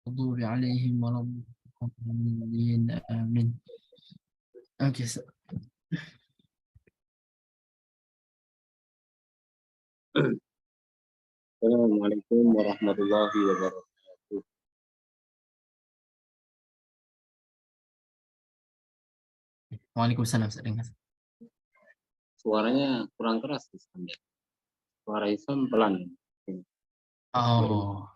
المغضوب عليهم ولا الضالين آمين. Oke, Assalamualaikum warahmatullahi wabarakatuh. Waalaikumsalam. Saya dengar. Suaranya kurang keras ya. Suara Islam pelan. Oh.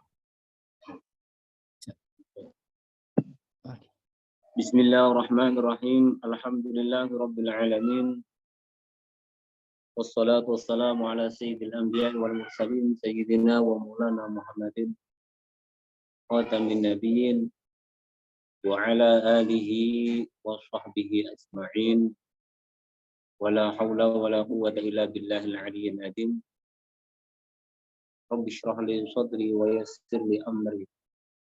Bismillahirrahmanirrahim. Alhamdulillahirabbil alamin. Wassalatu wassalamu ala sayyidil anbiya'i wal mursalin sayyidina wa maulana Muhammadin khatamin nabiyyin wa ala alihi wa sahbihi ajma'in. Wala haula wala quwwata illa billahil aliyyil azim. Rabbi shrah li sadri wa yassir li amri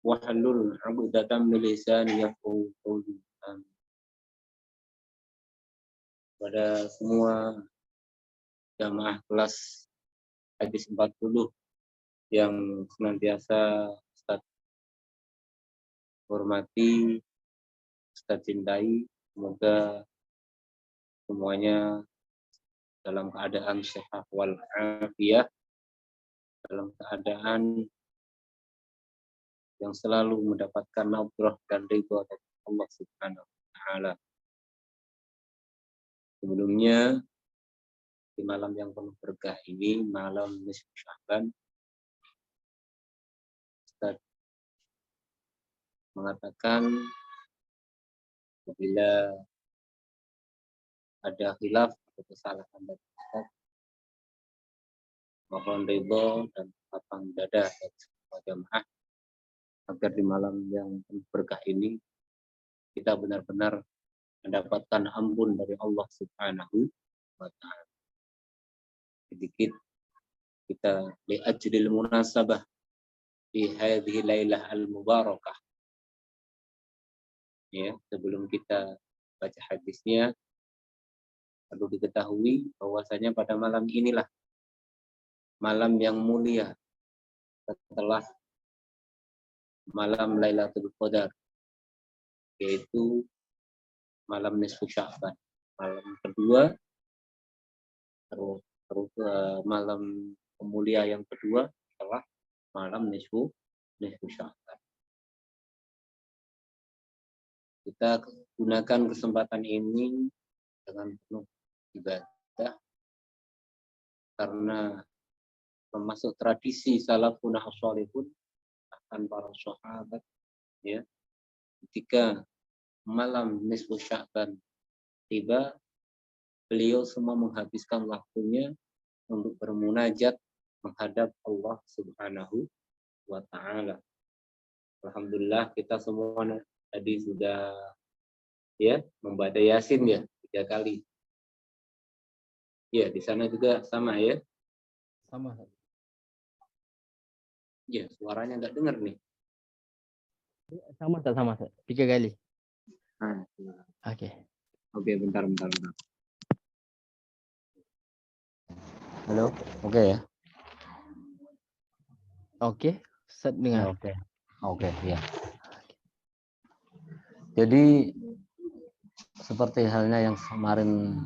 wahlul 'uqdatam min lisani yafqahu qawli. Amin. Pada semua jamaah kelas hadis 40 yang senantiasa Ustaz hormati, Ustaz cintai, semoga semuanya dalam keadaan sehat wal afiyah, dalam keadaan yang selalu mendapatkan nadrah dan ridha dari Allah Subhanahu wa taala. Sebelumnya di malam yang penuh berkah ini, malam nisfu Sya'ban, Ustaz mengatakan apabila ada khilaf atau kesalahan dari Ustaz, mohon ridha dan lapang dada dari semua jamaah agar di malam yang penuh berkah ini kita benar-benar mendapatkan ampun dari Allah Subhanahu wa taala. Sedikit kita li'ajlil munasabah di hadhihi lailah al-mubarakah. Ya, sebelum kita baca hadisnya, perlu diketahui bahwasanya pada malam inilah malam yang mulia setelah malam Lailatul Qadar, yaitu malam nisfu Sya'ban, malam kedua, malam mulia yang kedua setelah malam nisfu Sya'ban. Kita gunakan kesempatan ini dengan penuh ibadah, karena termasuk tradisi salafun as-salihun, akan para sahabat, ya, ketika malam nisfu Sya'ban tiba, beliau semua menghabiskan waktunya untuk bermunajat menghadap Allah Subhanahu wa taala. Alhamdulillah kita semua tadi sudah ya membaca Yasin ya 3 kali. Ya, di sana juga sama ya? Sama. Ya, suaranya nggak dengar nih. Sama. 3 kali. Oke. Oke, bentar. Halo, oke ya? Oke, Ustaz dengar. Oke, ya. Jadi seperti halnya yang kemarin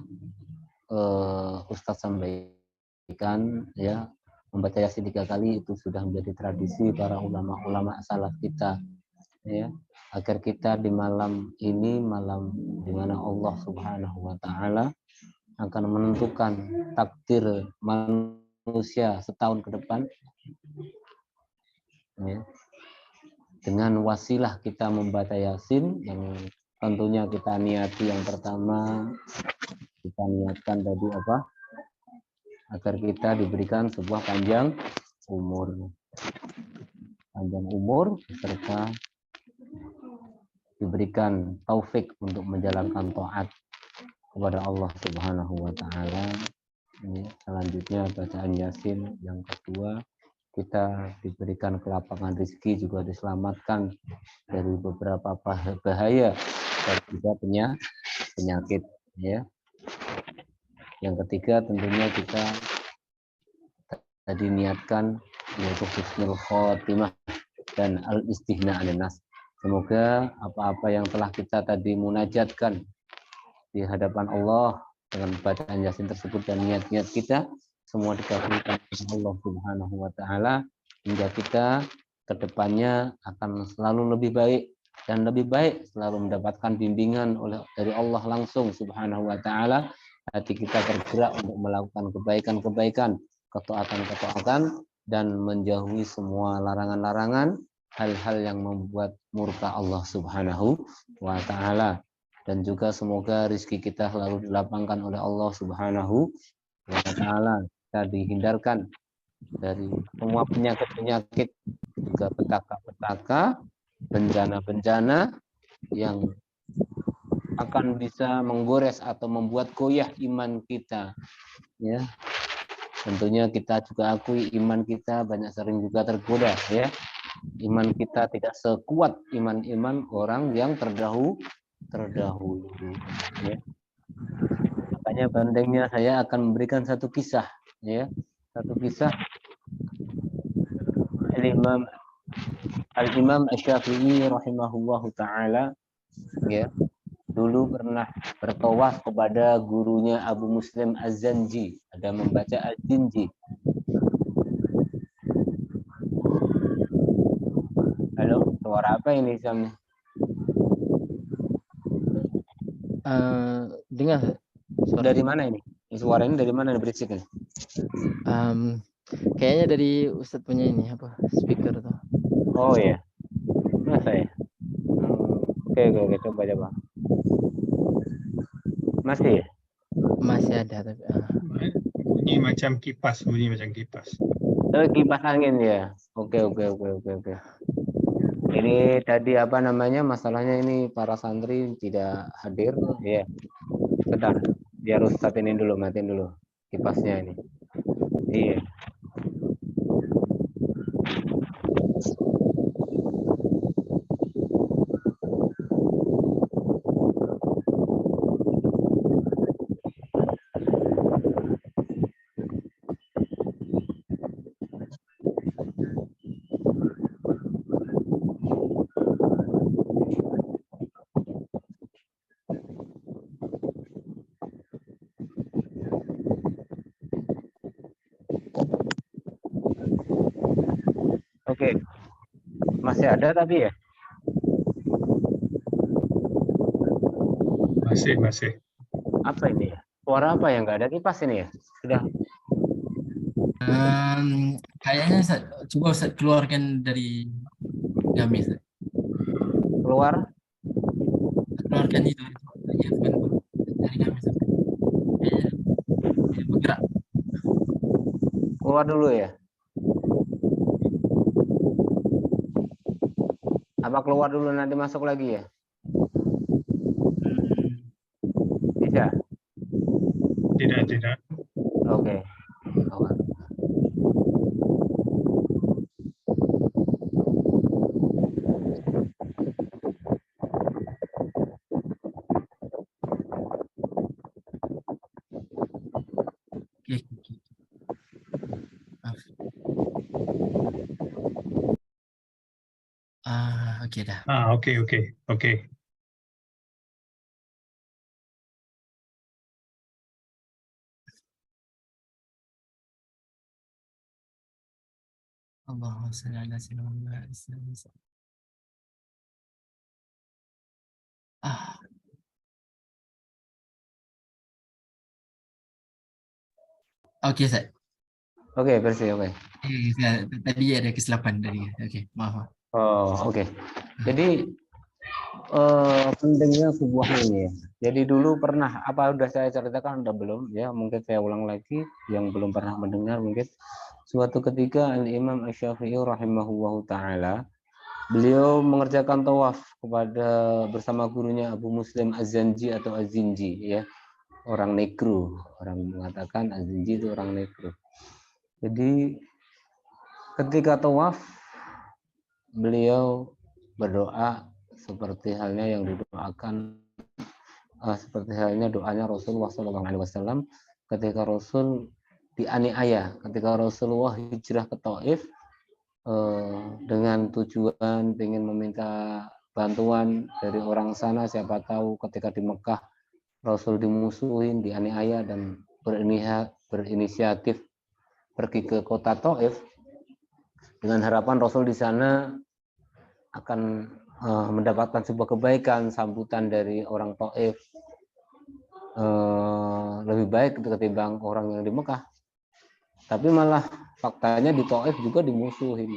Ustadz sampaikan, ya, membaca Yasin 3 kali itu sudah menjadi tradisi para ulama-ulama salaf kita, ya, agar kita di malam ini, malam di mana Allah Subhanahu wa taala akan menentukan takdir manusia setahun ke depan, ya, dengan wasilah kita membaca Yasin, yang tentunya kita niati yang pertama, kita niatkan tadi apa? Agar kita diberikan sebuah panjang umur serta diberikan taufik untuk menjalankan taat kepada Allah Subhanahu wa taala. Selanjutnya bacaan Yasin yang kedua, kita diberikan kelapangan rezeki, juga diselamatkan dari beberapa bahaya dan juga penyakit, ya. Yang ketiga tentunya kita tadi niatkan yaitu husnul khotimah, dan al-istighna 'anil nas. Semoga apa-apa yang telah kita tadi munajatkan di hadapan Allah dengan bacaan Yasin tersebut dan niat-niat kita semua dikabulkan oleh Allah Subhanahu wa taala hingga kita kedepannya akan selalu lebih baik dan lebih baik selalu mendapatkan bimbingan dari Allah langsung Subhanahu wa taala. Hati kita tergerak untuk melakukan kebaikan-kebaikan, ketaatan-ketaatan dan menjauhi semua larangan-larangan, hal-hal yang membuat murka Allah Subhanahu wa taala. Dan juga semoga rezeki kita selalu dilapangkan oleh Allah Subhanahu wa taala. Kita dihindarkan dari semua penyakit-penyakit, juga petaka-petaka, bencana-bencana yang akan bisa menggores atau membuat goyah iman kita. Ya, tentunya kita juga akui iman kita banyak sering juga tergoda. Ya, iman kita tidak sekuat iman-iman orang yang terdahulu. Ya. Makanya pentingnya saya akan memberikan satu kisah. Ya, satu kisah Al-Imam Asy-Syafi'i rahimahullahu taala, ya, dulu pernah bertawaf kepada gurunya Abu Muslim Az-Zanji, ada membaca Az-Zinji. Halo, suara apa ini Sam? Dengar suara. Dari mana ini? Suara ini dari mana berisik ini? Kayaknya dari Ustadz punya ini apa speaker tuh. Oh ya, masa ya? Oke, coba. Masih ya? Masih ada tapi Bunyi macam kipas. Kipas angin ya. Oke. Ini tadi apa namanya? Masalahnya ini para santri tidak hadir, ya. Sebentar, biar Ustadz ini dulu, matiin dulu kipasnya ini. Iya. Oke. Masih ada tapi ya? Masih. Apa ini ya? Suara apa yang nggak ada kipas ini ya? Sudah. kayaknya coba Ustadz keluarkan dari gamis. Keluarkan itu ya, dari gamis. Kayaknya tidak bergerak. Keluar dulu ya. Apa keluar dulu nanti masuk lagi ya? Bisa? Tidak. Oke. Oke dah. Oke. Allahumma shalli ala sayyidina Muhammad. Oke, Ustaz. Oke, bersih, oke. Tadi ada kesilapan tadi. Oke, maaf. Oh, oke. Jadi pentingnya sebuah ini ya. Jadi dulu pernah, apa udah saya ceritakan udah belum ya? Mungkin saya ulang lagi yang belum pernah mendengar mungkin. Suatu ketika Al-Imam Asy-Syafi'i rahimahullahu taala, beliau mengerjakan tawaf bersama gurunya Abu Muslim Az-Zanji atau Az-Zinji ya. Orang negro, orang mengatakan Az-Zinji itu orang negro. Jadi ketika tawaf beliau berdoa seperti halnya yang didoakan seperti halnya doanya Rasulullah SAW ketika Rasul dianiaya, ketika Rasulullah hijrah ke Taif, dengan tujuan ingin meminta bantuan dari orang sana. Siapa tahu ketika di Mekah Rasul dimusuhin, dianiaya, dan berinisiatif pergi ke kota Taif dengan harapan Rasul di sana akan mendapatkan sebuah kebaikan, sambutan dari orang Taif lebih baik ketimbang orang yang di Mekah. Tapi malah faktanya di Taif juga dimusuhin.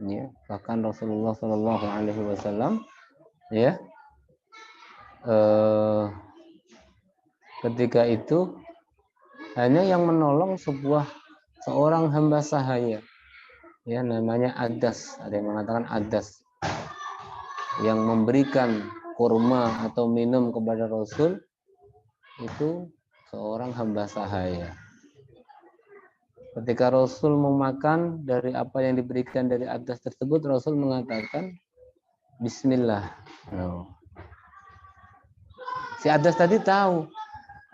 Ya, bahkan Rasulullah Shallallahu Alaihi Wasallam ya ketika itu hanya yang menolong seorang hamba sahaya, ya namanya Adas. Ada yang mengatakan Adas, yang memberikan kurma atau minum kepada Rasul itu seorang hamba sahaya. Ketika Rasul mau makan dari apa yang diberikan dari Adas tersebut, Rasul mengatakan Bismillah. Si Adas tadi tahu,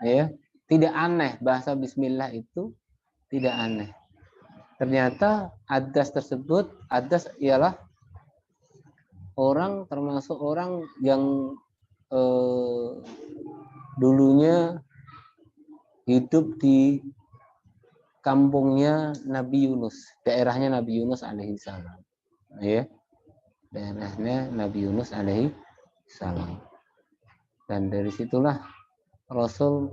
ya, tidak aneh, bahasa Bismillah itu tidak aneh. Ternyata Adas tersebut, Adas ialah orang, termasuk orang yang dulunya hidup di kampungnya Nabi Yunus, daerahnya Nabi Yunus alaihi salam, ya, daerahnya Nabi Yunus alaihi salam. Dan dari situlah Rasul,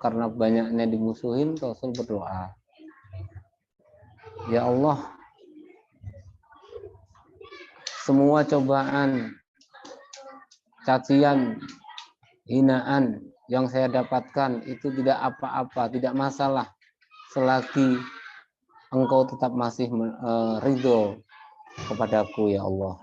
karena banyaknya dimusuhin, Rasul berdoa, ya Allah, semua cobaan, cacian, hinaan yang saya dapatkan itu tidak apa-apa, tidak masalah, selagi Engkau tetap masih ridho kepadaku, ya Allah.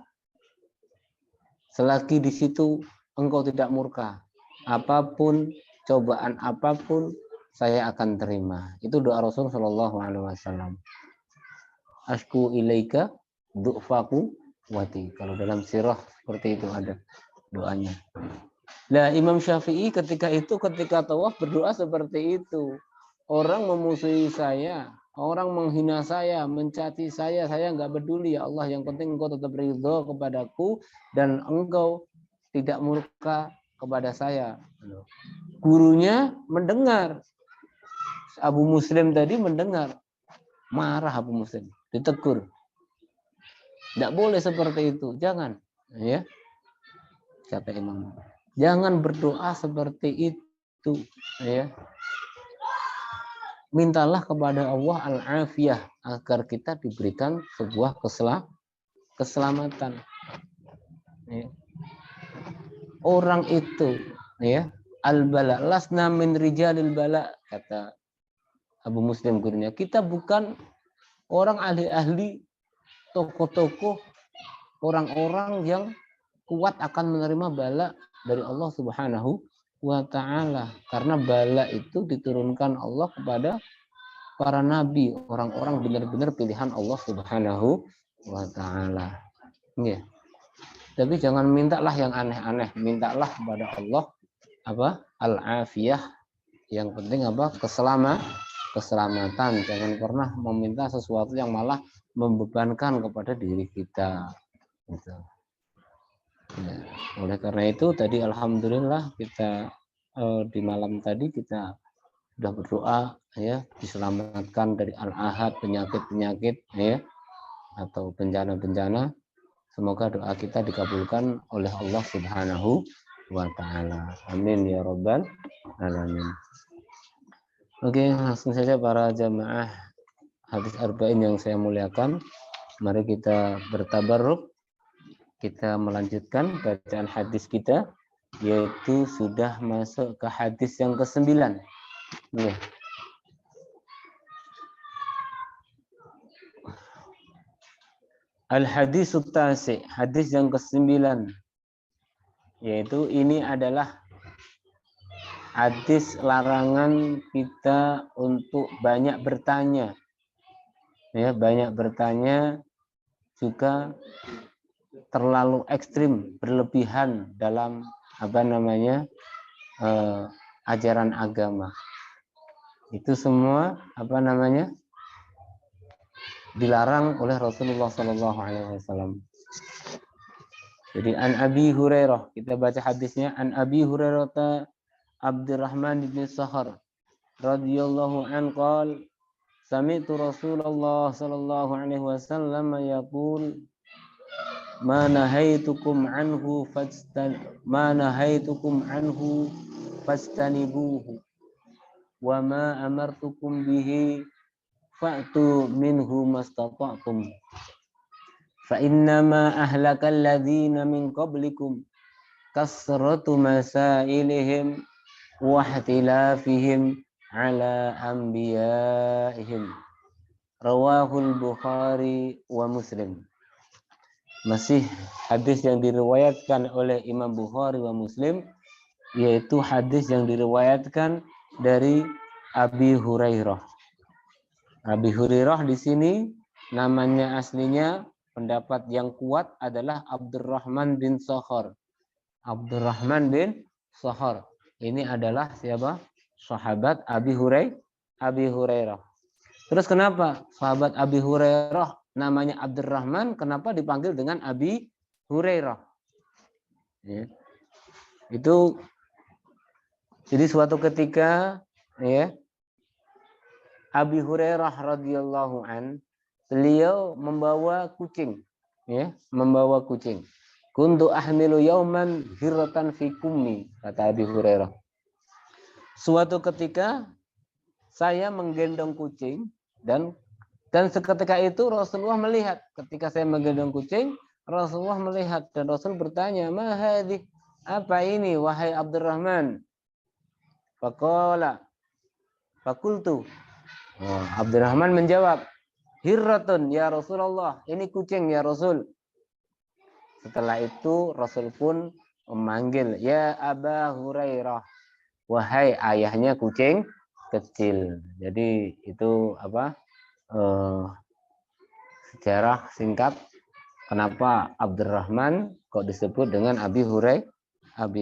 Selagi di situ Engkau tidak murka, apapun, cobaan apapun, saya akan terima. Itu doa Rasul Shallallahu Alaihi Wasallam. Ashku ilaika du'faku wati. Kalau dalam sirah seperti itu ada doanya. Nah, Imam Syafi'i ketika tawaf berdoa seperti itu. Orang memusuhi saya, orang menghina saya, mencaci saya nggak peduli, ya Allah. Yang penting Engkau tetap ridho kepadaku dan Engkau tidak murka kepada saya. Gurunya mendengar, Abu Muslim tadi mendengar, marah Abu Muslim, ditegur. Tidak boleh seperti itu, jangan, ya. Kata Imam, jangan berdoa seperti itu, ya. Mintalah kepada Allah al-afiyah agar kita diberikan sebuah keselamatan. Ya. Orang itu, ya, al-bala lasna min rijalil bala, kata Abu Muslim gurunya. Kita bukan orang ahli-ahli, tokoh-tokoh, orang-orang yang kuat akan menerima bala dari Allah Subhanahu wa ta'ala. Karena bala itu diturunkan Allah kepada para nabi, orang-orang benar-benar pilihan Allah Subhanahu wa ta'ala. Ya. Tapi jangan mintalah yang aneh-aneh, mintalah kepada Allah apa? Al-afiyah. Yang penting apa? Keselamatan. Jangan pernah meminta sesuatu yang malah membebankan kepada diri kita. Gitu. Ya. Oleh karena itu tadi alhamdulillah kita di malam tadi kita sudah berdoa, ya, diselamatkan dari al-ahad, penyakit-penyakit, ya, atau bencana-bencana. Semoga doa kita dikabulkan oleh Allah Subhanahu wa ta'ala. Amin ya rabbal alamin. Oke, langsung saja para jamaah hadis arba'in yang saya muliakan. Mari kita bertabarruk. Kita melanjutkan bacaan hadis kita, yaitu sudah masuk ke hadis yang ke-9. Ya. Al-hadisut tasi', hadis yang ke-9, yaitu ini adalah hadis larangan kita untuk banyak bertanya. Ya, banyak bertanya juga terlalu ekstrim, berlebihan dalam ajaran agama. Itu semua dilarang oleh Rasulullah Sallallahu Alaihi Wasallam. Jadi an Abi Hurairah, kita baca hadisnya. An Abi Hurairah Abdurrahman bin Sakhar radhiyallahu an qala sami'tu Rasulullah sallallahu alaihi wasallam yaqul ma nahaitukum anhu fastanibuhu wa ma amartukum bihi fa'tu minhu mastata'tum fa innama ahlakal ladzina min qablikum kasratu masailihim wa ihtilafihim ala anbiyaihim. Rawahul Bukhari wa Muslim. Masih hadis yang diriwayatkan oleh Imam Bukhari wa Muslim, yaitu hadis yang diriwayatkan dari Abi Hurairah. Abi Hurairah di sini namanya aslinya, pendapat yang kuat adalah Abdurrahman bin Sakhar. Abdurrahman bin Sakhar. Ini adalah siapa? Sahabat Abi Hurairah. Terus kenapa sahabat Abi Hurairah namanya Abdurrahman, kenapa dipanggil dengan Abi Hurairah? Ya. Itu jadi suatu ketika ya Abi Hurairah radhiyallahu an, beliau membawa kucing, ya, membawa kucing. Kuntu ahmilu yauman hirratan fi kummi, kata Abi Hurairah. Suatu ketika saya menggendong kucing dan seketika itu Rasulullah melihat. Ketika saya menggendong kucing, Rasulullah melihat dan Rasul bertanya, "Ma hadhi? Apa ini wahai Abdurrahman?" Faqala fakultu. Abdurrahman menjawab, "Hirratun ya Rasulullah, ini kucing ya Rasul." Setelah itu Rasul pun memanggil, "Ya Aba Hurairah." Wahai ayahnya kucing kecil. Jadi itu apa? Sejarah singkat kenapa Abdurrahman kok disebut dengan Abi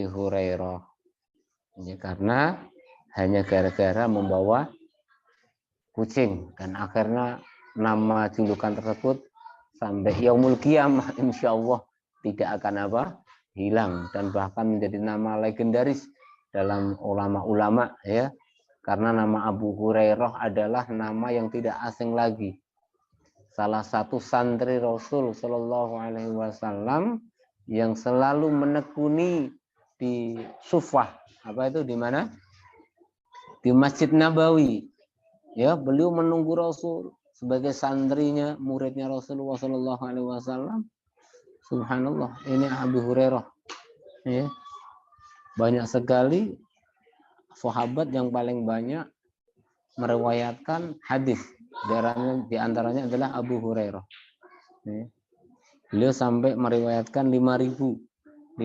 Hurairah. Ya, karena hanya gara-gara membawa kucing, dan akhirnya nama julukan tersebut sampai yaumul qiyamah insyaallah tidak akan hilang, dan bahkan menjadi nama legendaris dalam ulama-ulama, ya, karena nama Abu Hurairah adalah nama yang tidak asing lagi. Salah satu santri Rasul Shallallahu Alaihi Wasallam yang selalu menekuni di Sufah, apa itu, di mana? Di Masjid Nabawi. Ya, beliau menunggu Rasul sebagai santrinya, muridnya Rasulullah Shallallahu Alaihi Wasallam. Subhanallah, ini Abu Hurairah. Ya. Banyak sekali sahabat yang paling banyak meriwayatkan hadis. Di antaranya adalah Abu Hurairah. Ya. Beliau sampai meriwayatkan 5.374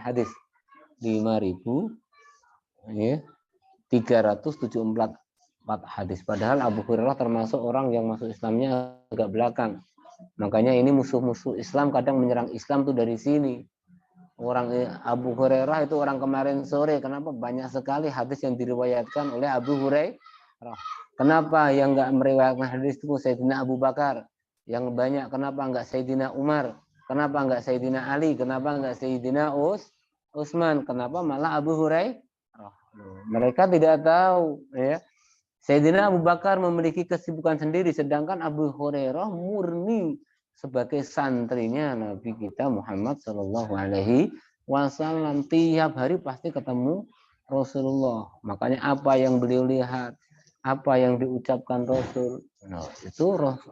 hadis. 5.374 hadis. Padahal Abu Hurairah termasuk orang yang masuk Islamnya agak belakang. Makanya ini musuh-musuh Islam kadang menyerang Islam tuh dari sini. Orang Abu Hurairah itu orang kemarin sore. Kenapa? Banyak sekali hadis yang diriwayatkan oleh Abu Hurairah. Kenapa yang enggak meriwayatkan hadis itu Sayyidina Abu Bakar? Yang banyak kenapa enggak Sayyidina Umar? Kenapa enggak Sayyidina Ali? Kenapa enggak Sayyidina Utsman? Kenapa malah Abu Hurairah? Mereka tidak tahu, ya. Sayyidina Abu Bakar memiliki kesibukan sendiri, sedangkan Abu Hurairah murni sebagai santrinya Nabi kita Muhammad Shallallahu Alaihi Wasallam. Tiap hari pasti ketemu Rasulullah. Makanya apa yang beliau lihat, apa yang diucapkan Rasul, itu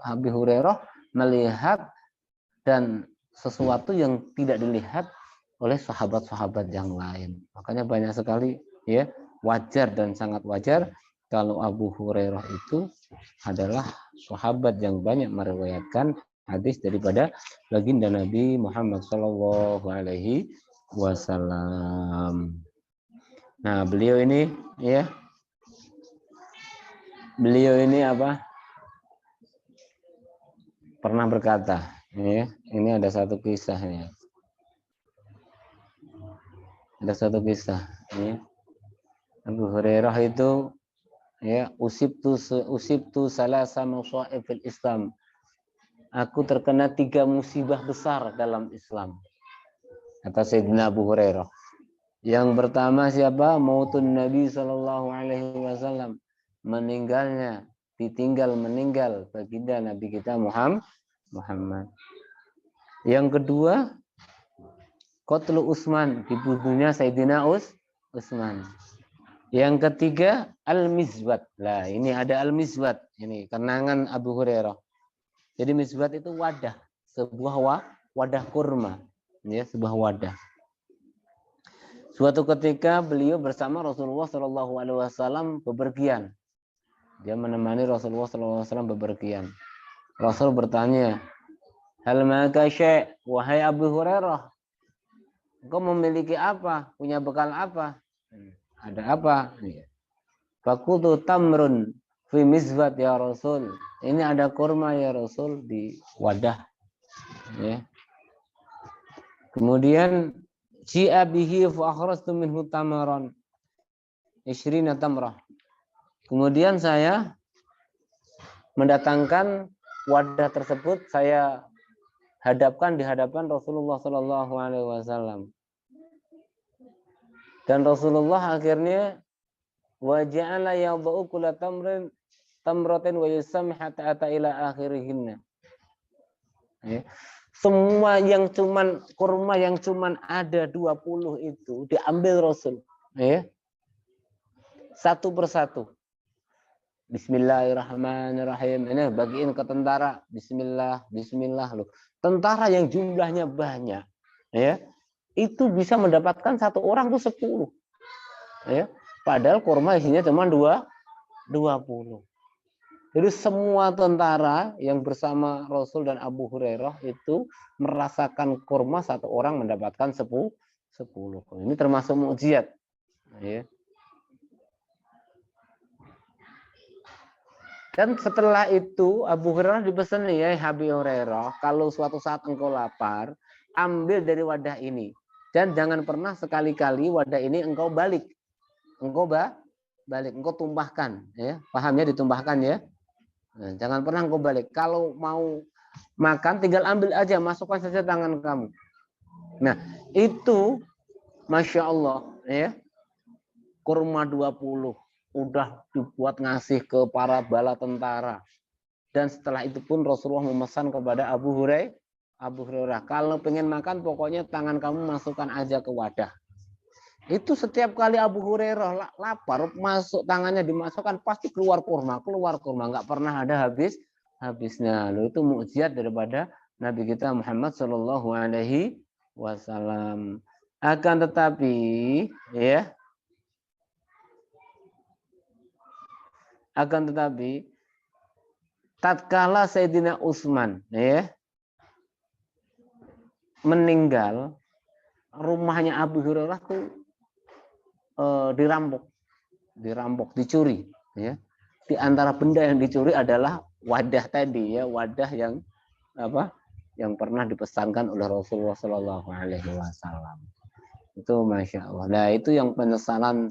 Abu Hurairah melihat dan sesuatu yang tidak dilihat oleh sahabat-sahabat yang lain. Makanya banyak sekali, ya, wajar dan sangat wajar kalau Abu Hurairah itu adalah sahabat yang banyak meriwayatkan hadis daripada baginda Nabi Muhammad Shallallahu Alaihi Wasallam. Nah, beliau ini, ya, beliau ini apa? Pernah berkata, ya, ini ada satu kisahnya. Ada satu kisah, ya. Abu Hurairah itu Ya, usibtu salasa masaib fil Islam. Aku terkena 3 musibah besar dalam Islam. Kata Sayyidina Abu Hurairah. Yang pertama siapa? Mautun Nabi Shallallahu Alaihi Wasallam. Meninggal baginda Nabi kita Muhammad. Yang kedua, qatlu Utsman, dibunuhnya Sayyidina Utsman. Yang ketiga, al-mizwat. Lah, ini ada al-mizwat. Ini kenangan Abu Hurairah. Jadi mizwat itu wadah, sebuah wadah kurma. Ya, sebuah wadah. Suatu ketika beliau bersama Rasulullah Shallallahu Alaihi Wasallam bepergian. Dia menemani Rasulullah Shallallahu Alaihi Wasallam bepergian. Rasul bertanya, hal maka syai', wahai Abu Hurairah, engkau memiliki apa? Punya bekal apa? Ada apa? Fakutu tamrun fi mizwat ya Rasul. Ini ada kurma ya Rasul di wadah. Ya. Kemudian ji'a bihi fa akhrastu minhu tamaran 20 tamrah. Kemudian saya mendatangkan wadah tersebut, saya hadapkan di hadapan Rasulullah Shallallahu Alaihi Wasallam. Dan Rasulullah akhirnya wa ja'ala yadha'u kulla tamratin wa yusammi hatta ata ila akhirihinna. Ya. Semua yang cuman kurma yang cuman ada 20 itu diambil Rasul, ya. Satu persatu. Bismillahirrahmanirrahim. Ini bagiin ke tentara. Bismillah loh. Tentara yang jumlahnya banyak, ya. Itu bisa mendapatkan satu orang tuh 10. Ya. Padahal kurma isinya cuma 20. Jadi semua tentara yang bersama Rasul dan Abu Hurairah itu merasakan kurma, satu orang mendapatkan 10. Ini termasuk mukjizat. Ya. Dan setelah itu Abu Hurairah dipesan, ya Abu Hurairah, kalau suatu saat engkau lapar, ambil dari wadah ini. Dan jangan pernah sekali-kali wadah ini engkau balik. Engkau tumpahkan. Ya. Pahamnya ditumpahkan ya. Nah, jangan pernah engkau balik. Kalau mau makan tinggal ambil aja, masukkan saja tangan kamu. Nah, itu Masya Allah ya. Kurma 20 udah dibuat ngasih ke para bala tentara. Dan setelah itu pun Rasulullah memesan kepada Abu Hurairah, kalau pengen makan pokoknya tangan kamu masukkan aja ke wadah. Itu setiap kali Abu Hurairah lapar, masuk tangannya dimasukkan pasti keluar kurma, nggak pernah ada habisnya. Lalu itu mukjizat daripada Nabi kita Muhammad Shallallahu Alaihi Wasallam. Akan tetapi, ya, tatkala Sayyidina Utsman, ya, meninggal, rumahnya Abu Hurairah tuh dirampok, dicuri, ya. Di antara benda yang dicuri adalah wadah tadi, ya, wadah yang yang pernah dipesankan oleh Rasulullah Shallallahu Alaihi Wasallam. Itu Masya Allah. Nah, itu yang penyesalan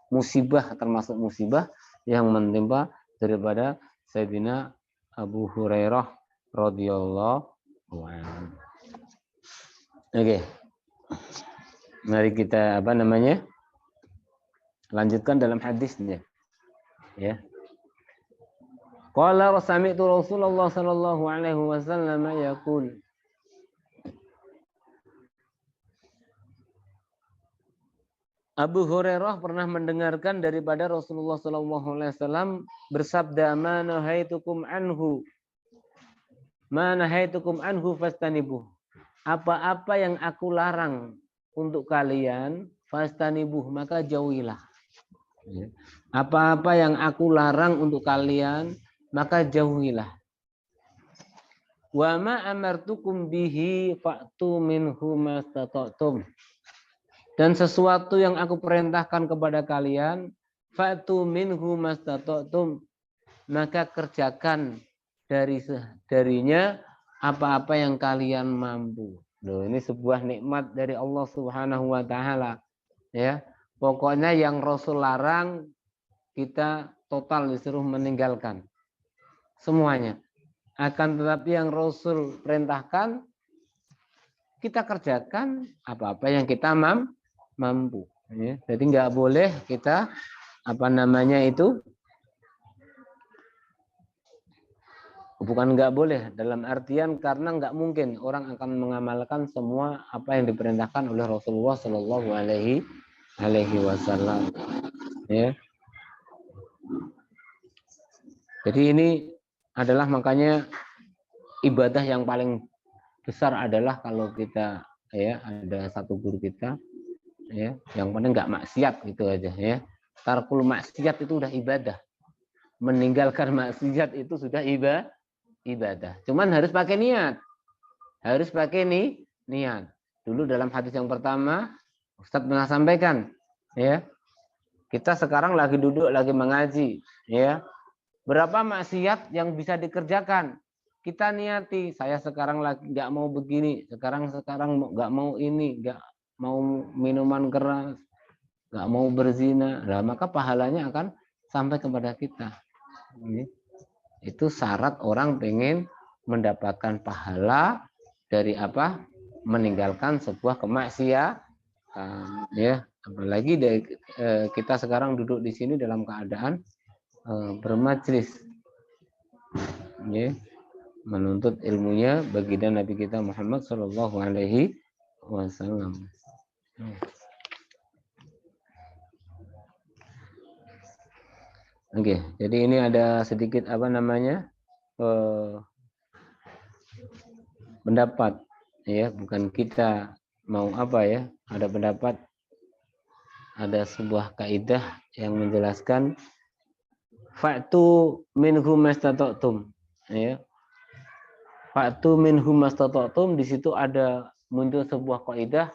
musibah, termasuk musibah yang menimpa daripada Sayyidina Abu Hurairah radhiyallahu anhu. Oke. Mari kita lanjutkan dalam hadisnya. Ya. Qala sami'tu Rasulullah sallallahu alaihi wasallam yaqul. Abu Hurairah pernah mendengarkan daripada Rasulullah sallallahu alaihi wasallam bersabda, "Ma nahaitukum anhu fastanibuh." Apa-apa yang aku larang untuk kalian, fastanibuh, maka jauhilah. Apa-apa yang aku larang untuk kalian, maka jauhilah. Wa ma amartukum bihi fa'tu minhu mastata'tum. Dan sesuatu yang aku perintahkan kepada kalian, fa'tu minhu mastata'tum, maka kerjakan darinya apa-apa yang kalian mampu. Loh, ini sebuah nikmat dari Allah Subhanahu wa taala, ya. Pokoknya yang Rasul larang kita total disuruh meninggalkan semuanya. Akan tetapi yang Rasul perintahkan kita kerjakan apa-apa yang kita mampu. Ya. Jadi nggak boleh kita bukan nggak boleh dalam artian karena nggak mungkin orang akan mengamalkan semua apa yang diperintahkan oleh Rasulullah Shallallahu Alaihi Wasallam. Ya. Jadi ini adalah makanya ibadah yang paling besar adalah kalau kita ya ada satu guru kita ya yang penting nggak maksiat gitu aja ya. Tarkul maksiat itu udah ibadah. Meninggalkan maksiat itu sudah ibadah. Cuman harus pakai niat. Harus pakai niat. Dulu dalam hadis yang pertama Ustadz pernah sampaikan ya. Kita sekarang lagi duduk lagi mengaji ya. Berapa maksiat yang bisa dikerjakan? Kita niati, saya sekarang lagi nggak mau begini, sekarang nggak mau ini, nggak mau minuman keras, nggak mau berzina. Nah, maka pahalanya akan sampai kepada kita. Itu syarat orang pengen mendapatkan pahala dari apa? Meninggalkan sebuah kemaksiatan. Ya, apalagi kita sekarang duduk di sini dalam keadaan bermajlis, ya, menuntut ilmunya baginda Nabi kita Muhammad Shallallahu Alaihi Wasallam. Oke, jadi ini ada sedikit pendapat, ya, bukan kita mau ada pendapat, ada sebuah kaidah yang menjelaskan fa'tu minhum mastata'tum, ya. Fa'tu minhum mastata'tum, di situ ada muncul sebuah kaidah,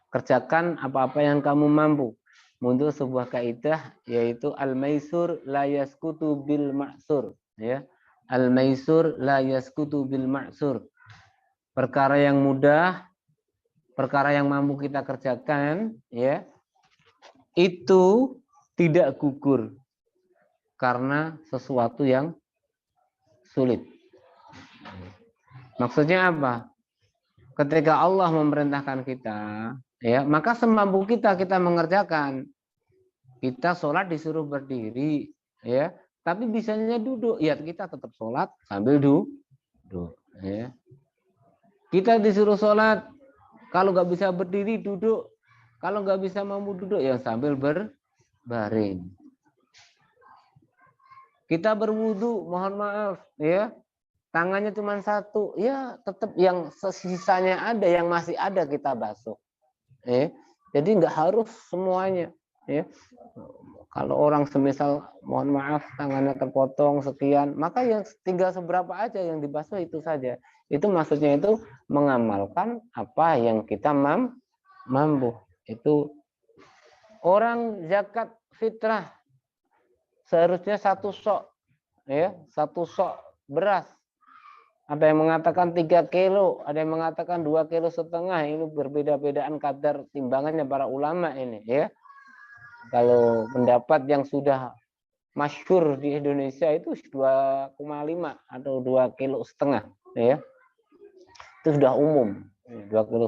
kerjakan apa-apa yang kamu mampu. Muncul sebuah kaidah yaitu al-maisur la yaskutu bil ma'sur, ya. Al-maisur la yaskutu bil ma'sur. Perkara yang mudah, perkara yang mampu kita kerjakan, ya. Itu tidak gugur karena sesuatu yang sulit. Maksudnya apa? Ketika Allah memerintahkan kita, ya, maka semampu kita mengerjakan. Kita sholat disuruh berdiri, ya, tapi bisanya duduk, ya kita tetap sholat sambil duduk, ya. Kita disuruh sholat, kalau nggak bisa berdiri duduk, kalau nggak bisa mampu duduk ya sambil berbaring. Kita berwudu, mohon maaf, ya, tangannya cuma satu, ya tetap yang sisanya ada, yang masih ada kita basuh. Jadi nggak harus semuanya. Ya. Kalau orang semisal, mohon maaf, tangannya terpotong sekian, maka yang tinggal seberapa aja yang dibasuh itu saja. Itu maksudnya itu mengamalkan apa yang kita mampu. Itu orang zakat fitrah seharusnya satu sok, ya, satu sok beras. Ada yang mengatakan 3 kilo, ada yang mengatakan 2,5 kilo. Ini berbeda-bedaan kadar timbangannya para ulama ini, ya. Kalau pendapat yang sudah masyhur di Indonesia itu 2,5 atau 2,5 kilo, ya. Itu sudah umum, 2,5 kilo.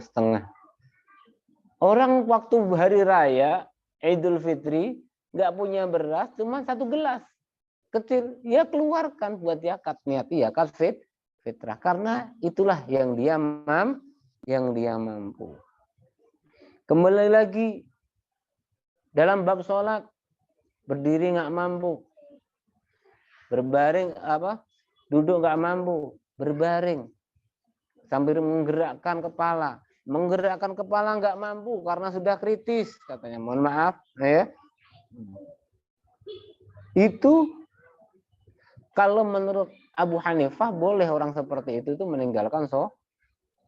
Orang waktu hari raya Idul Fitri nggak punya beras, cuma 1 gelas kecil, ya keluarkan buat zakat, niati zakat fitrah, karena itulah yang dia mampu. Kembali lagi dalam bab sholat, berdiri nggak mampu, berbaring duduk nggak mampu, berbaring sambil menggerakkan kepala. Menggerakkan kepala nggak mampu karena sudah kritis, katanya, mohon maaf, ya. Itu kalau menurut Abu Hanifah boleh orang seperti itu meninggalkan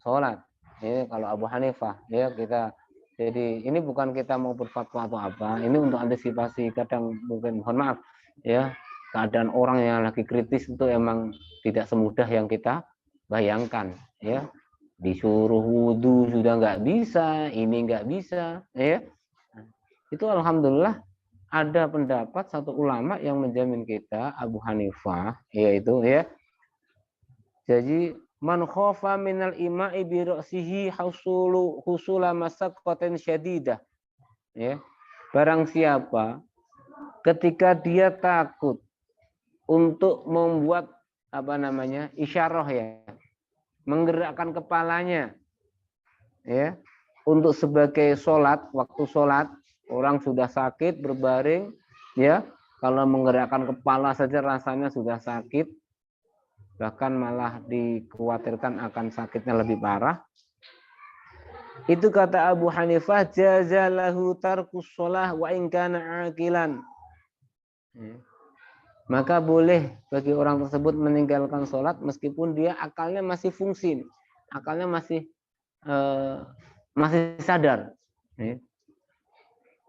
sholat. Ini kalau Abu Hanifah, ya, kita. Jadi ini bukan kita mau berfatwa atau apa. Ini untuk antisipasi kadang mungkin, mohon maaf, ya, keadaan orang yang lagi kritis itu emang tidak semudah yang kita bayangkan, ya. Disuruh wudhu sudah nggak bisa, ini nggak bisa, ya. Itu alhamdulillah ada pendapat satu ulama yang menjamin kita, Abu Hanifah, yaitu ya. Jadi man khofa minal ima'i bi ra'sihi husula masaqatin syadidah. Ya. Barang siapa ketika dia takut untuk membuat isyarah ya, menggerakkan kepalanya ya, untuk sebagai sholat, waktu sholat orang sudah sakit berbaring ya, kalau menggerakkan kepala saja rasanya sudah sakit, bahkan malah dikhawatirkan akan sakitnya lebih parah. Itu kata Abu Hanifah, jazalahu tarkus sholah wa in kana aqilan. Maka boleh bagi orang tersebut meninggalkan sholat meskipun dia akalnya masih fungsi, akalnya masih sadar.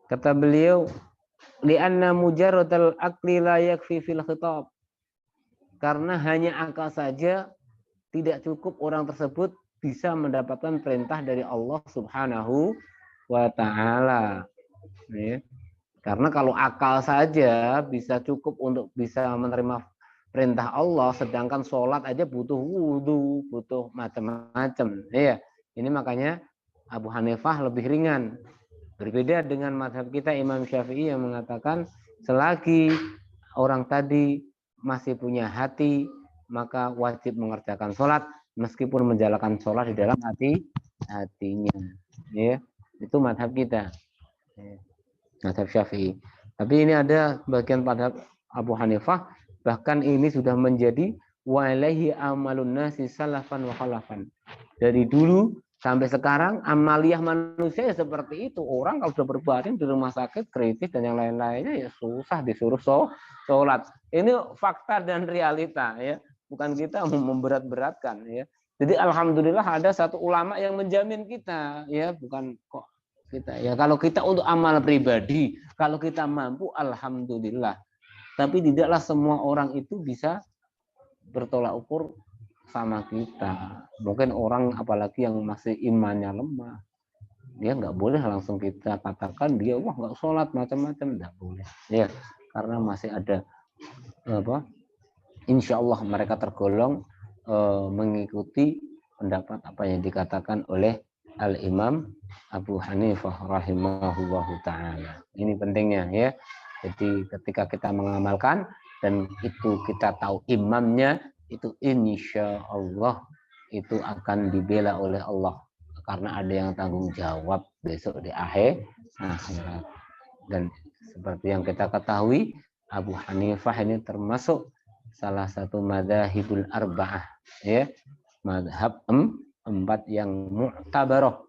Kata beliau, li'anna mujarradal aqli la yakfi fil khitab. Karena hanya akal saja tidak cukup orang tersebut bisa mendapatkan perintah dari Allah Subhanahu wa taala. Karena kalau akal saja bisa cukup untuk bisa menerima perintah Allah, sedangkan sholat aja butuh wudhu, butuh macam-macam. Iya, ini makanya Abu Hanifah lebih ringan. Berbeda dengan mazhab kita Imam Syafi'i yang mengatakan selagi orang tadi masih punya hati, maka wajib mengerjakan sholat meskipun menjalankan sholat di dalam hatinya. Ya, itu mazhab kita. Mazhab Syafi'i. Tapi ini ada bagian pada Abu Hanifah, bahkan ini sudah menjadi walaihi amalun nasi salafan wa khalafan. Dari dulu sampai sekarang amaliyah manusia ya seperti itu. Orang kalau sudah berbaring di rumah sakit kritis dan yang lain-lainnya ya susah disuruh sholat. Ini fakta dan realita ya. Bukan kita memberat-beratkan ya. Jadi alhamdulillah ada satu ulama yang menjamin kita ya, bukan kok kita ya. Kalau kita untuk amal pribadi, kalau kita mampu alhamdulillah. Tapi tidaklah semua orang itu bisa bertolak ukur sama kita. Mungkin orang apalagi yang masih imannya lemah, dia nggak boleh langsung kita katakan dia wah nggak sholat macam-macam, nggak boleh ya, karena masih ada insya Allah mereka tergolong mengikuti pendapat apa yang dikatakan oleh Al-Imam Abu Hanifah rahimahullahu ta'ala. Ini pentingnya ya. Jadi ketika kita mengamalkan dan itu kita tahu imamnya, itu insya Allah itu akan dibela oleh Allah. Karena ada yang tanggung jawab besok di akhirat. Dan seperti yang kita ketahui, Abu Hanifah ini termasuk salah satu madzhabul arba'ah. Ya. Madhab 4 yang mu'tabarah,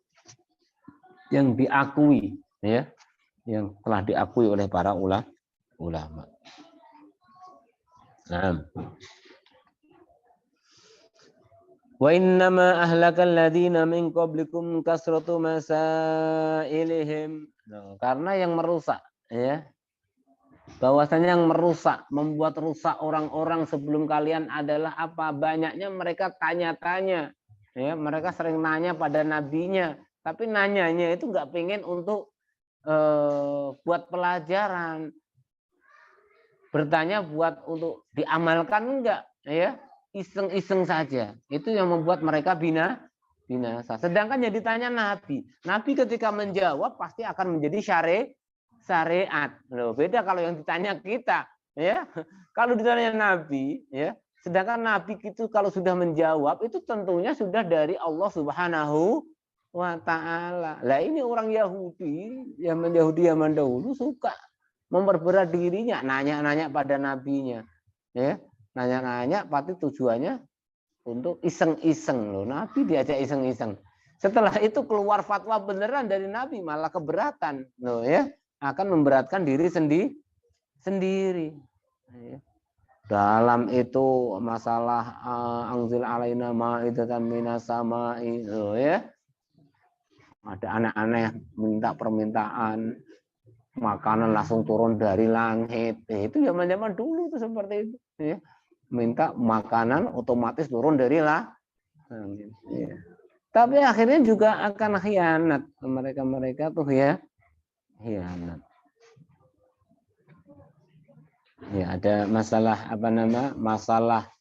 yang diakui ya, yang telah diakui oleh para ulama. Nah. Wa innama ahlakal ladzina min qablikum kasratu masailihim. Nah, karena yang merusak ya. Bahwasanya yang merusak, membuat rusak orang-orang sebelum kalian adalah apa? Banyaknya mereka tanya-tanya. Ya, mereka sering nanya pada nabinya, tapi nanyanya itu nggak pengen untuk buat pelajaran, bertanya buat untuk diamalkan enggak, ya iseng-iseng saja. Itu yang membuat mereka binasa. Sedangkan yang ditanya nabi ketika menjawab pasti akan menjadi syariat. Loh, beda kalau yang ditanya kita, ya. Kalau ditanya nabi, ya. Sedangkan nabi itu kalau sudah menjawab itu tentunya sudah dari Allah Subhanahu wa taala. Lah ini orang Yahudi, zaman dahulu suka memperberat dirinya, nanya-nanya pada nabinya. Ya, nanya-nanya pasti tujuannya untuk iseng-iseng loh. Nabi diajak iseng-iseng. Setelah itu keluar fatwa beneran dari nabi malah keberatan loh ya, akan memberatkan diri sendiri. Ya. Dalam itu masalah anzil alaina ma'idatan minas sama'i ya. Ada anak-anak minta permintaan makanan langsung turun dari langit. Itu zaman-zaman dulu itu seperti itu ya. Minta makanan otomatis turun dari langit. Ya. Tapi akhirnya juga akan khianat mereka tuh ya. Khianat. Ya, ada masalah apa nama? Masalah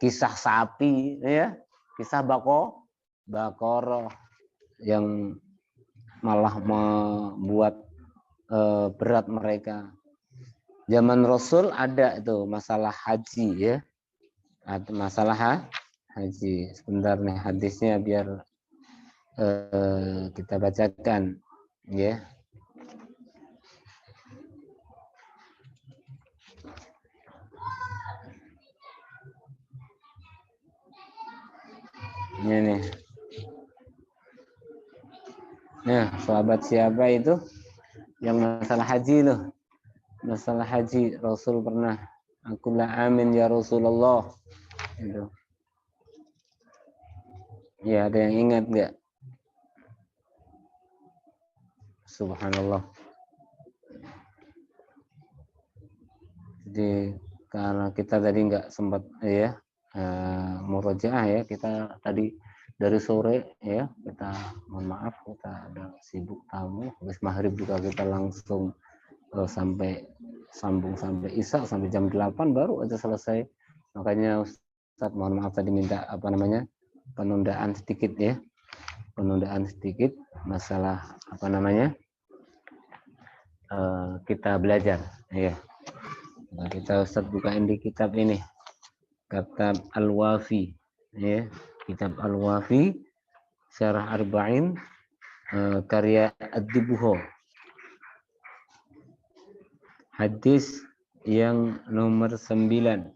kisah sapi, ya, kisah bakoroh yang malah membuat berat mereka. Zaman Rasul ada itu masalah haji, ya, ada masalah haji. Sebentar nih hadisnya biar kita bacakan, ya. Ini nih. Nah, sahabat siapa itu yang masalah haji loh? Masalah haji Rasul pernah, aku la amin ya Rasulullah. Itu. Ya, ada yang ingat nggak? Subhanallah. Jadi karena kita tadi nggak sempat ya murojaah ya, kita tadi dari sore ya, kita mohon maaf kita ada sibuk tamu, habis maghrib juga kita langsung sampai sambung sampai isya sampai jam 8 baru aja selesai. Makanya Ustaz mohon maaf tadi minta apa namanya penundaan sedikit ya, penundaan sedikit masalah apa namanya kita belajar ya. Nah, kita Ustaz bukain di kitab ini, kitab Al-Wafi ya, kitab Al-Wafi Syarah Arba'in karya Ad-Dibuho, hadis yang nomor 9.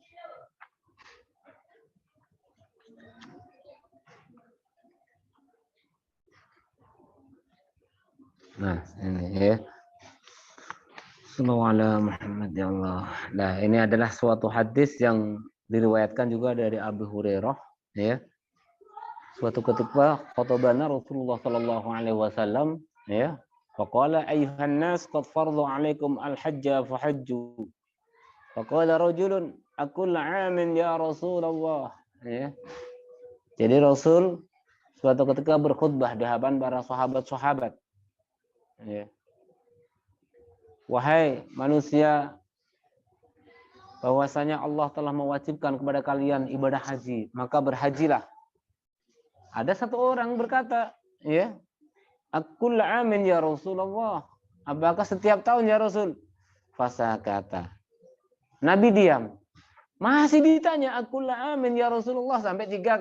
Nah ini ya, Sallallahu alaihi Muhammad ya Allah. Nah, ini adalah suatu hadis yang diriwayatkan juga dari Abu Hurairah ya. Suatu ketika khutbahnya Rasulullah sallallahu alaihi wasallam ya, faqala ayyuhan nas qad farḍa 'alaikum al-hajja fahajju. Faqala rajulun aqul 'amin ya Rasulullah ya. Jadi Rasul suatu ketika berkhutbah di hadapan para sahabat-sahabat ya. Wahai manusia, bahwasanya Allah telah mewajibkan kepada kalian ibadah haji, maka berhajilah. Ada satu orang berkata, ya, aqul amin ya Rasulullah. Apakah setiap tahun ya Rasul? Fasakata. Nabi diam. Masih ditanya aqul amin ya Rasulullah sampai 3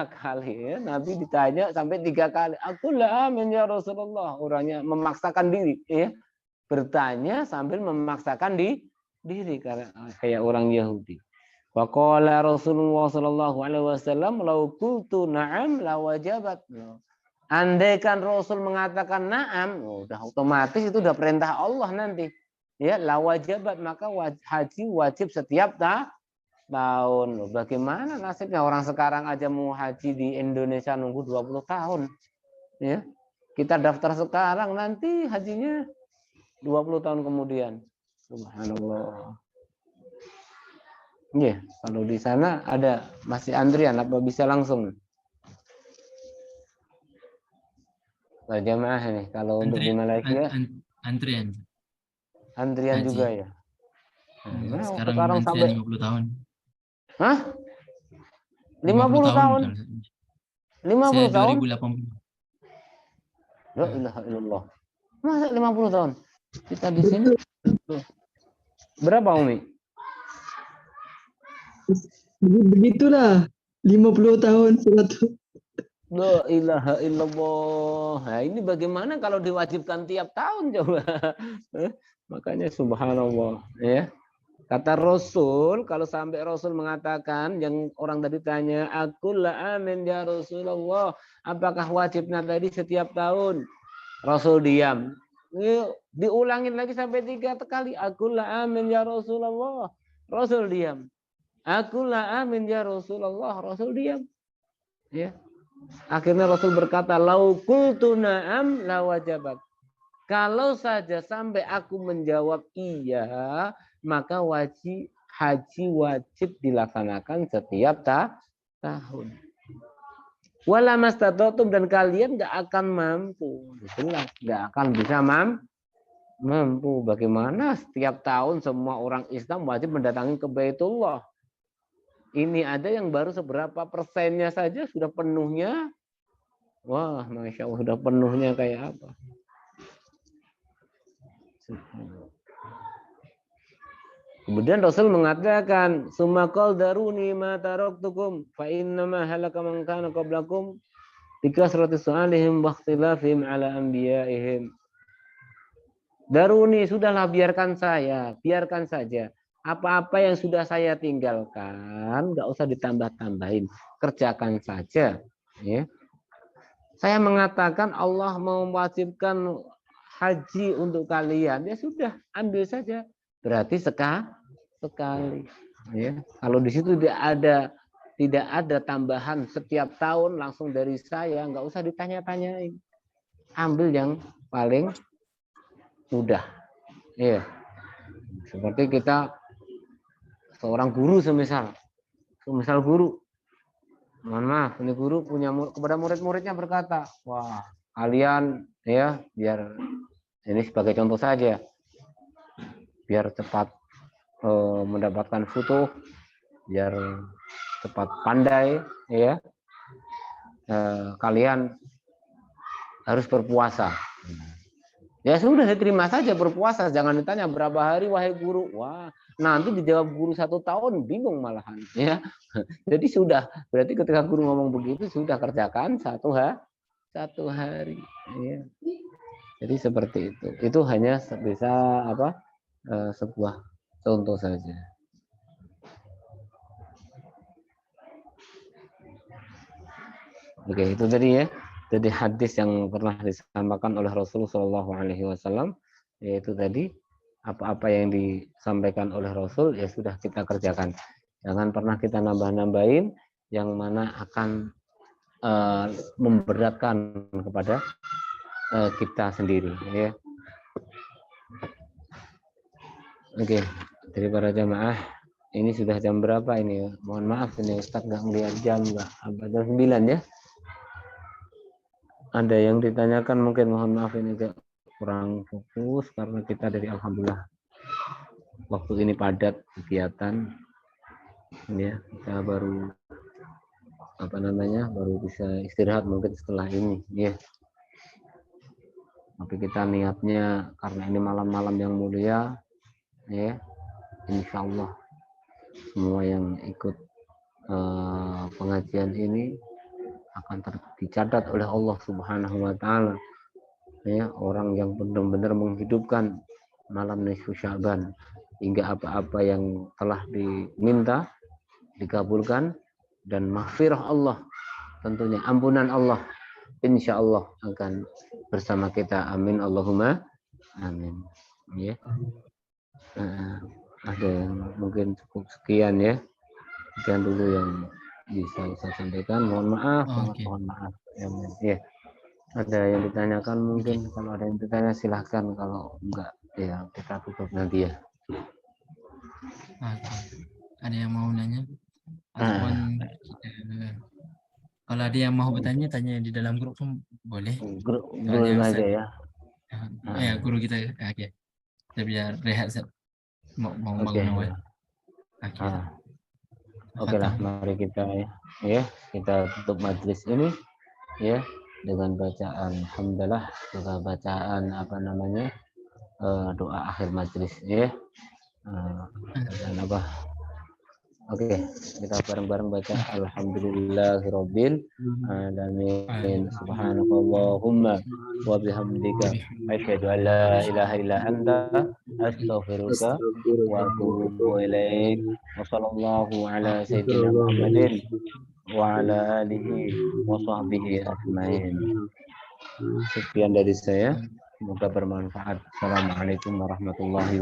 kali ya. Nabi ditanya sampai 3 kali. Aqul amin ya Rasulullah. Orangnya memaksakan diri, ya. Bertanya sambil memaksakan diri karena kayak orang Yahudi. Waqala Rasulullah sallallahu alaihi wasallam law qultu na'am la wajabat. Andaikan Rasul mengatakan na'am, udah otomatis itu udah perintah Allah nanti. Ya, la wajabat, maka haji wajib setiap tahun. Bagaimana nasibnya orang sekarang aja mau haji di Indonesia nunggu 20 tahun. Ya. Kita daftar sekarang nanti hajinya 20 tahun kemudian. Subhanallah. Iya, kalau di sana ada masih antrian apa bisa langsung? Jamaah nih, kalau untuk di Malaysia antrian antrian haji. juga ya. Nah, Sekarang antrian sampai 50 tahun. Hah? 50 tahun? 50 Saya tahun? 2080. La ilaha illallah. Masa 50 tahun? Kita di sini berapa Umi? Begitulah 50 tahun 100. La ilaha illallah. Nah, ini bagaimana kalau diwajibkan tiap tahun coba? Makanya subhanallah ya. Kata Rasul, kalau sampai Rasul mengatakan yang orang tadi tanya, aku la amin ya Rasulullah, apakah wajibnya tadi setiap tahun? Rasul diam. Diulangin lagi sampai 3 kali. Aku la amin ya Rasulullah. Rasul diam. Aku la amin ya Rasulullah. Rasul diam. Ya. Akhirnya Rasul berkata, lau qultu na'am la wajabat. Kalau saja sampai aku menjawab iya, maka haji wajib dilaksanakan setiap tahun. Wala mastata'tum, dan kalian nggak akan mampu, jelas nggak akan bisa Mampu. Bagaimana setiap tahun semua orang Islam wajib mendatangi ke Baitullah. Ini ada yang baru seberapa persennya saja sudah penuhnya. Wah, Masya Allah, sudah penuhnya kayak apa. Kemudian Rasul mengatakan, "Sumakal daruni ma taraktukum fa innama halaka man kana qablakum bikasrati su'alihim wa ikhtilafihim ala anbiya'ihim." Daruni, sudahlah biarkan saya, biarkan saja. Apa-apa yang sudah saya tinggalkan, nggak usah ditambah-tambahin, kerjakan saja. Ya. Saya mengatakan Allah mewajibkan haji untuk kalian, ya sudah, ambil saja. Berarti sekali. Ya. Kalau di situ tidak ada tambahan setiap tahun langsung dari saya, nggak usah ditanya-tanyain. Ambil yang paling mudah. Ya. Seperti kita seorang guru semisal guru, mohon maaf, ini guru punya kepada murid-muridnya berkata, wah kalian ya biar ini sebagai contoh saja, biar cepat mendapatkan futuh, biar cepat pandai, ya kalian harus berpuasa. Ya sudah, diterima saja berpuasa, jangan ditanya berapa hari wahai guru. Wah, nanti dijawab guru 1 tahun bingung malahan, ya. Jadi sudah, berarti ketika guru ngomong begitu sudah kerjakan satu hari, ya. Jadi seperti itu. Itu hanya bisa sebuah contoh saja. Oke, itu tadi ya. Jadi hadis yang pernah disampaikan oleh Rasulullah SAW, yaitu tadi apa-apa yang disampaikan oleh Rasul ya sudah kita kerjakan. Jangan pernah kita nambah-nambahin yang mana akan memberatkan kepada kita sendiri. Ya. Oke, dari para jamaah, ini sudah jam berapa ini? Mohon maaf ini Ustadz nggak melihat jam, nggak. Jam 9 ya. Ada yang ditanyakan mungkin, mohon maaf ini agak kurang fokus karena kita dari alhamdulillah waktu ini padat kegiatan, ya kita baru baru bisa istirahat mungkin setelah ini, ya. Tapi kita niatnya karena ini malam-malam yang mulia, ya, insya Allah semua yang ikut pengajian ini akan dicatat oleh Allah Subhanahu wa taala, ya, orang yang benar-benar menghidupkan malam nisfu Sya'ban hingga apa-apa yang telah diminta dikabulkan, dan maghfirah Allah, tentunya ampunan Allah insya Allah akan bersama kita. Amin Allahumma amin, ya. Ada yang mungkin cukup sekian ya, sekian dulu yang bisa saya sampaikan. Mohon maaf, mohon maaf. Ya. Ada yang ditanyakan mungkin, kalau ada yang ditanya silahkan, kalau enggak ya kita tutup nanti ya. Ada yang mau nanya? Ataupun kalau ada yang mau bertanya, tanya di dalam grup pun boleh. Grup aja ya. Ya, guru kita. Oke. Kita biar rehat mau Oke. bangun awal. Oke lah, mari kita ya kita tutup majelis ini ya dengan bacaan hamdalah, juga bacaan doa akhir majelis ya. Dan Oke, kita bareng-bareng baca alhamdulillahirabbil alamin, subhanakallahumma wa bihamdika asyhadu an la ilaha illa anta astaghfiruka wa atubu ilaik. Wa sallallahu ala sayyidina Muhammadin wa ala alihi wa sahbihi ajmain. Sekian dari saya, semoga bermanfaat. Assalamualaikum warahmatullahi wabarakatuh.